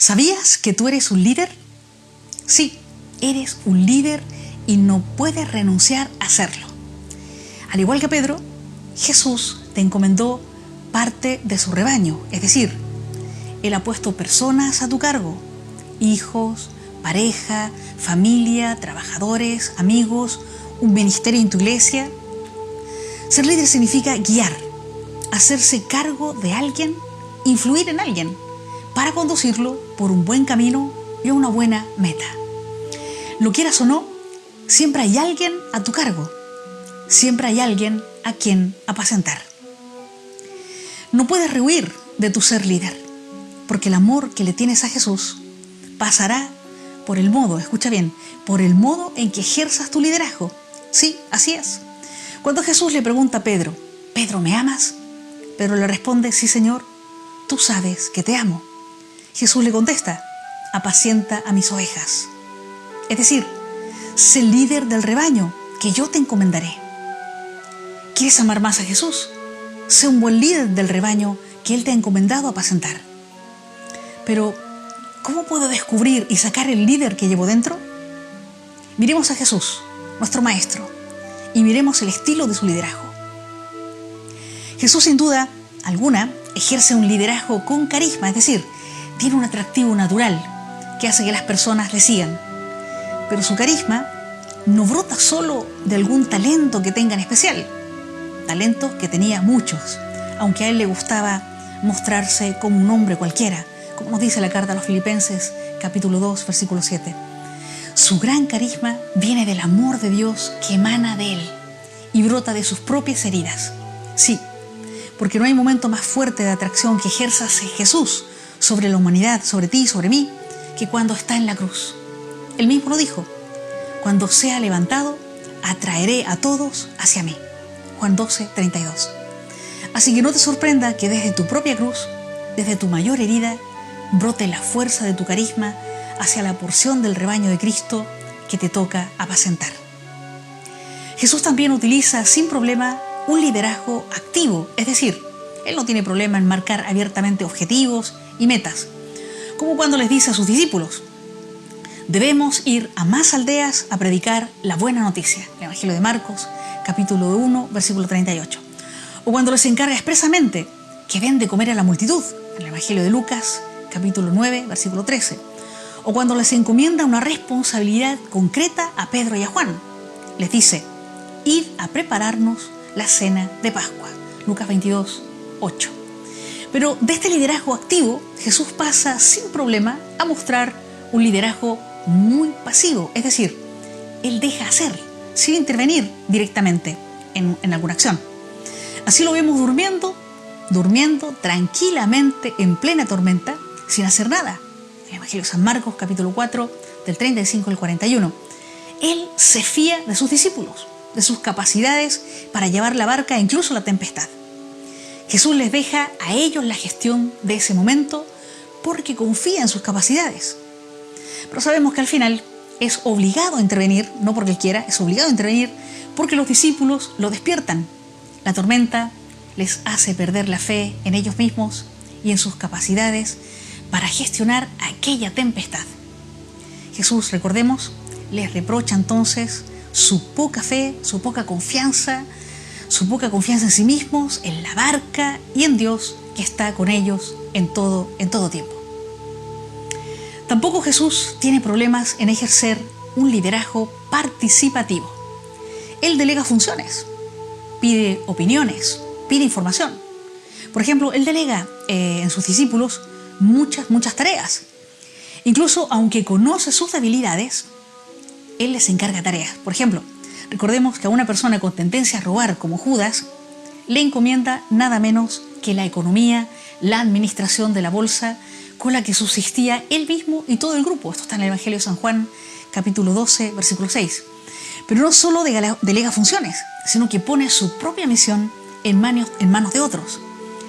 ¿Sabías que tú eres un líder? Sí, eres un líder y no puedes renunciar a serlo. Al igual que Pedro, Jesús te encomendó parte de su rebaño, es decir, Él ha puesto personas a tu cargo, hijos, pareja, familia, trabajadores, amigos, un ministerio en tu iglesia. Ser líder significa guiar, hacerse cargo de alguien, influir en alguien, para conducirlo por un buen camino y a una buena meta. Lo quieras o no, siempre hay alguien a tu cargo, siempre hay alguien a quien apacentar. No puedes rehuir de tu ser líder, porque el amor que le tienes a Jesús pasará por el modo, escucha bien, por el modo en que ejerzas tu liderazgo. Sí, así es. Cuando Jesús le pregunta a Pedro, «Pedro, ¿me amas?», Pedro le responde, «Sí, Señor, tú sabes que te amo». Jesús le contesta, «Apacienta a mis ovejas». Es decir, sé líder del rebaño que yo te encomendaré. ¿Quieres amar más a Jesús? Sé un buen líder del rebaño que Él te ha encomendado a apacentar. Pero, ¿cómo puedo descubrir y sacar el líder que llevo dentro? Miremos a Jesús, nuestro Maestro, y miremos el estilo de su liderazgo. Jesús, sin duda alguna, ejerce un liderazgo con carisma, es decir, tiene un atractivo natural que hace que las personas le sigan. Pero su carisma no brota solo de algún talento que tenga en especial, talentos que tenía muchos, aunque a él le gustaba mostrarse como un hombre cualquiera, como nos dice la carta a los Filipenses, capítulo 2, versículo 7. Su gran carisma viene del amor de Dios que emana de él y brota de sus propias heridas. Sí, porque no hay momento más fuerte de atracción que ejerza Jesús sobre la humanidad, sobre ti y sobre mí, que cuando está en la cruz. Él mismo lo dijo, «Cuando sea levantado, atraeré a todos hacia mí». Juan 12, 32. Así que no te sorprenda que desde tu propia cruz, desde tu mayor herida, brote la fuerza de tu carisma hacia la porción del rebaño de Cristo que te toca apacentar. Jesús también utiliza sin problema un liderazgo activo, es decir, Él no tiene problema en marcar abiertamente objetivos y metas, como cuando les dice a sus discípulos, debemos ir a más aldeas a predicar la buena noticia, el Evangelio de Marcos, capítulo 1, versículo 38. O cuando les encarga expresamente que den de comer a la multitud, en el Evangelio de Lucas, capítulo 9, versículo 13. O cuando les encomienda una responsabilidad concreta a Pedro y a Juan. Les dice, id a prepararnos la cena de Pascua, Lucas 22, 8. Pero de este liderazgo activo, Jesús pasa sin problema a mostrar un liderazgo muy pasivo, es decir, Él deja hacer, sin intervenir directamente en alguna acción. Así lo vemos durmiendo tranquilamente en plena tormenta, sin hacer nada. El Evangelio de San Marcos, capítulo 4, del 35 al 41. Él se fía de sus discípulos, de sus capacidades para llevar la barca incluso la tempestad. Jesús les deja a ellos la gestión de ese momento porque confía en sus capacidades. Pero sabemos que al final es obligado a intervenir, no porque Él quiera, es obligado a intervenir porque los discípulos lo despiertan. La tormenta les hace perder la fe en ellos mismos y en sus capacidades para gestionar aquella tempestad. Jesús, recordemos, les reprocha entonces su poca fe, su poca confianza en sí mismos, en la barca y en Dios que está con ellos en todo tiempo. Tampoco Jesús tiene problemas en ejercer un liderazgo participativo. Él delega funciones, pide opiniones, pide información. Por ejemplo, Él delega en sus discípulos muchas tareas. Incluso aunque conoce sus debilidades, Él les encarga tareas. Por ejemplo, recordemos que a una persona con tendencia a robar como Judas, le encomienda nada menos que la economía, la administración de la bolsa con la que subsistía él mismo y todo el grupo. Esto está en el Evangelio de San Juan, capítulo 12, versículo 6. Pero no solo delega funciones, sino que pone su propia misión en manos de otros.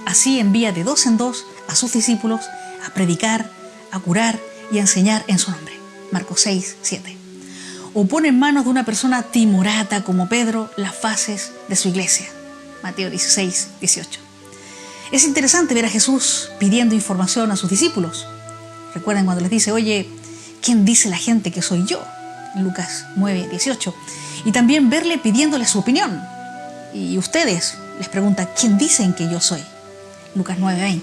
Así envía de dos en dos a sus discípulos a predicar, a curar y a enseñar en su nombre. Marcos 6, 7. O pone en manos de una persona timorata como Pedro las bases de su iglesia. Mateo 16, 18. Es interesante ver a Jesús pidiendo información a sus discípulos. Recuerden cuando les dice, oye, ¿quién dice la gente que soy yo? Lucas 9:18. Y también verle pidiéndole su opinión. Y ustedes les pregunta, ¿quién dicen que yo soy? Lucas 9:20.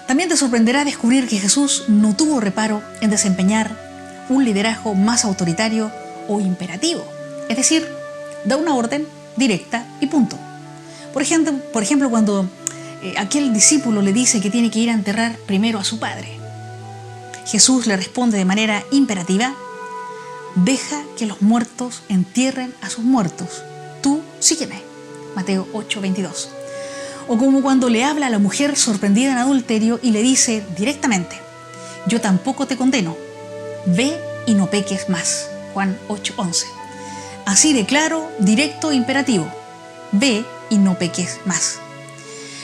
También te sorprenderá descubrir que Jesús no tuvo reparo en desempeñar un liderazgo más autoritario o imperativo. Es decir, da una orden directa y punto. Por ejemplo, cuando aquel discípulo le dice que tiene que ir a enterrar primero a su padre, Jesús le responde de manera imperativa, deja que los muertos entierren a sus muertos. Tú sígueme. Mateo 8:22. O como cuando le habla a la mujer sorprendida en adulterio y le dice directamente, yo tampoco te condeno, ve y no peques más. Juan 8:11. Así de claro, directo e imperativo, ve y no peques más.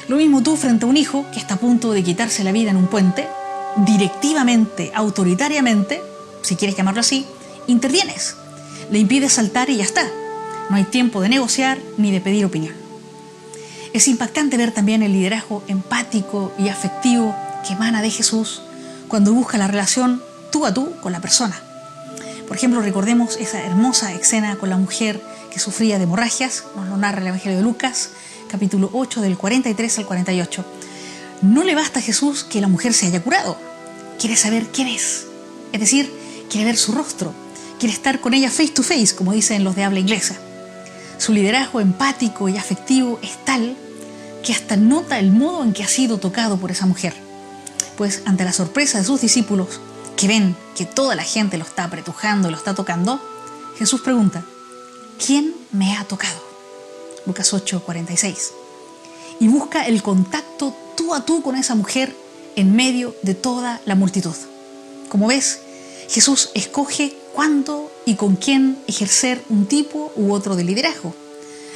Lo mismo tú frente a un hijo que está a punto de quitarse la vida en un puente, directivamente, autoritariamente, si quieres llamarlo así, intervienes, le impides saltar y ya está. No hay tiempo de negociar ni de pedir opinión. Es impactante ver también el liderazgo empático y afectivo que emana de Jesús cuando busca la relación tú a tú con la persona. Por ejemplo, recordemos esa hermosa escena con la mujer que sufría de hemorragias, nos lo narra el Evangelio de Lucas, capítulo 8, del 43 al 48. No le basta a Jesús que la mujer se haya curado, quiere saber quién es decir, quiere ver su rostro, quiere estar con ella face to face, como dicen los de habla inglesa. Su liderazgo empático y afectivo es tal que hasta nota el modo en que ha sido tocado por esa mujer. Pues ante la sorpresa de sus discípulos, que ven que toda la gente lo está apretujando, lo está tocando, Jesús pregunta, ¿quién me ha tocado? Lucas 8:46. Y busca el contacto tú a tú con esa mujer en medio de toda la multitud. Como ves, Jesús escoge cuándo y con quién ejercer un tipo u otro de liderazgo.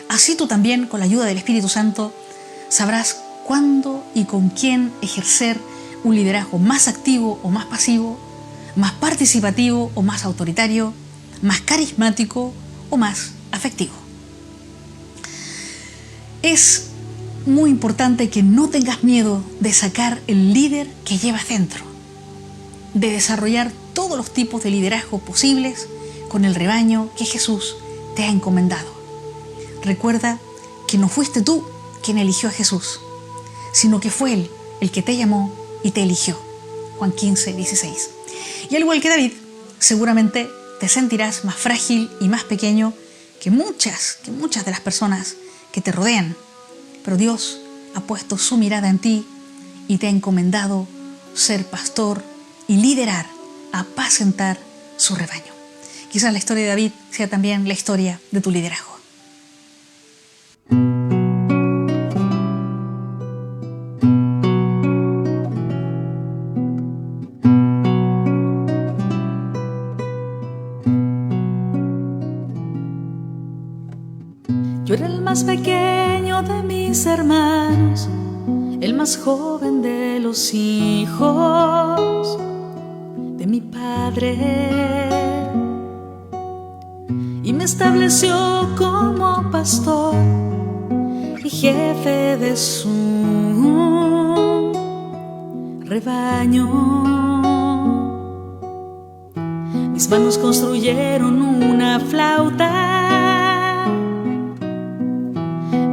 Así tú también, con la ayuda del Espíritu Santo, sabrás cuándo y con quién ejercer un liderazgo más activo o más pasivo, más participativo o más autoritario, más carismático o más afectivo. Es muy importante que no tengas miedo de sacar el líder que llevas dentro, de desarrollar todos los tipos de liderazgo posibles con el rebaño que Jesús te ha encomendado. Recuerda que no fuiste tú quien eligió a Jesús, sino que fue Él el que te llamó y te eligió. Juan 15:16. Y al igual que David, seguramente te sentirás más frágil y más pequeño que muchas de las personas que te rodean. Pero Dios ha puesto su mirada en ti y te ha encomendado ser pastor y liderar, apacentar su rebaño. Quizás la historia de David sea también la historia de tu liderazgo. Yo era el más pequeño de mis hermanos, el más joven de los hijos de mi padre, y me estableció como pastor y jefe de su rebaño. Mis manos construyeron una flauta,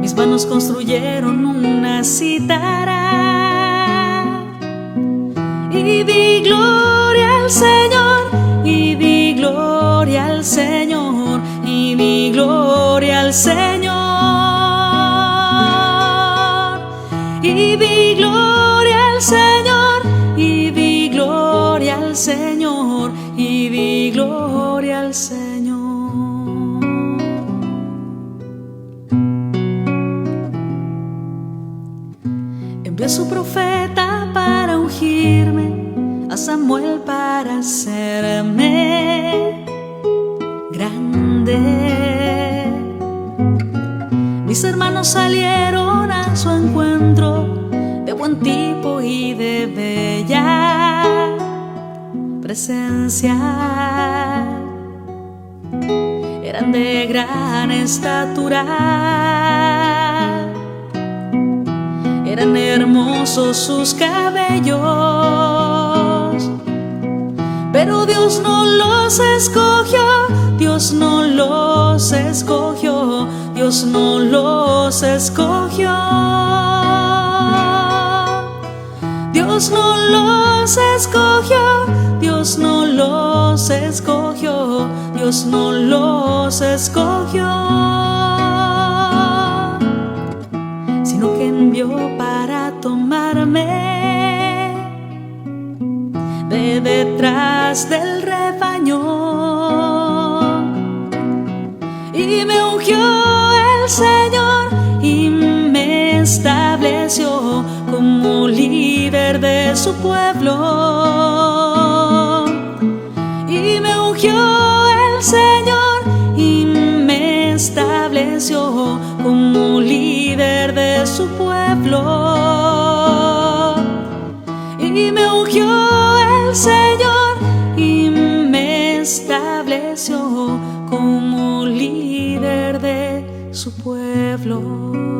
mis manos construyeron una cítara, y di gloria al Señor, y di gloria al Señor, y di gloria al Señor, y di gloria al Señor, y di gloria al Señor, y di gloria al Señor. Envió a su profeta para ungirme, a Samuel para hacerme grande. Mis hermanos salieron a su encuentro, de buen tipo y de bella presencia. Eran de gran estatura, eran hermosos sus cabellos, Dios no los escogió, Dios no los escogió, Dios no los escogió. Dios no los escogió, Dios no los escogió, Dios no los escogió, sino que envió para tomarme de detrás del rebaño, y me ungió el Señor y me estableció como líder de su pueblo. Y me ungió el Señor y me estableció como líder de su pueblo. Y me ungió el Señor y me estableció como líder de su pueblo.